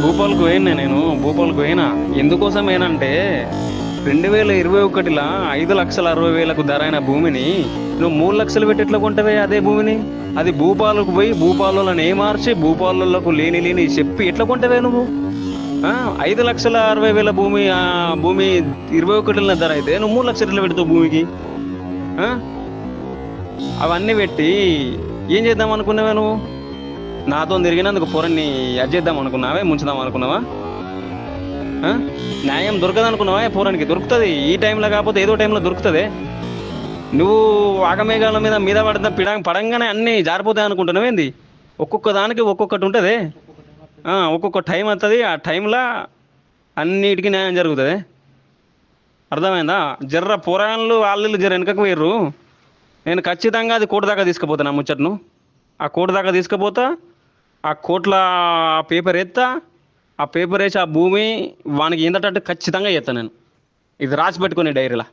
భూపాల్కి పోయినా నేను భూపాల్కి పోయినా. ఎందుకోసం ఏనంటే 2021 5,60,000కు ధర అయిన భూమిని నువ్వు 3 లక్షలు పెట్టి ఎట్లా కొంటవే అదే భూమిని? అది భూపాలకు పోయి భూపాలను ఏమార్చి భూపాలకు లేని చెప్పి ఎట్లా కొంటవే నువ్వు? 5,60,60,000 భూమి భూమి 21 ధర అయితే నువ్వు 3 లక్షలు పెడతావు భూమికి. ఆ? అవన్నీ పెట్టి ఏం చేద్దాం అనుకున్నావా నువ్వు? నాతో తిరిగినందుకు పొరన్ని అది చేద్దాం అనుకున్నావే, ముంచుదాం అనుకున్నావా? న్యాయం దొరకదనుకున్నావా? పూరానికి దొరుకుతుంది ఈ టైంలో, కాకపోతే ఏదో టైంలో దొరుకుతుంది. నువ్వు ఆగమేఘాల మీద పడంగానే అన్నీ జారిపోతాయి అనుకుంటున్నావు ఏంది? ఒక్కొక్క దానికి ఒక్కొక్కటి ఉంటుంది, ఒక్కొక్క టైం వస్తుంది. ఆ టైంలో అన్నిటికీ న్యాయం జరుగుతుంది. అర్థమైందా? జర్ర పోరాళ్ళు వాళ్ళు జర వెనకకు పోయారు. నేను ఖచ్చితంగా అది కోర్టు దాకా తీసుకుపోతాను. ఆ ముచ్చట్ను ఆ కోర్టు దాకా తీసుకుపోతా. ఆ కోర్టులో పేపర్ ఎత్తా. ఆ పేపర్ వేసి ఆ భూమి వానికి ఏంటంటే ఖచ్చితంగా చేస్తాను నేను. ఇది రాసి పెట్టుకునే డైరీలా.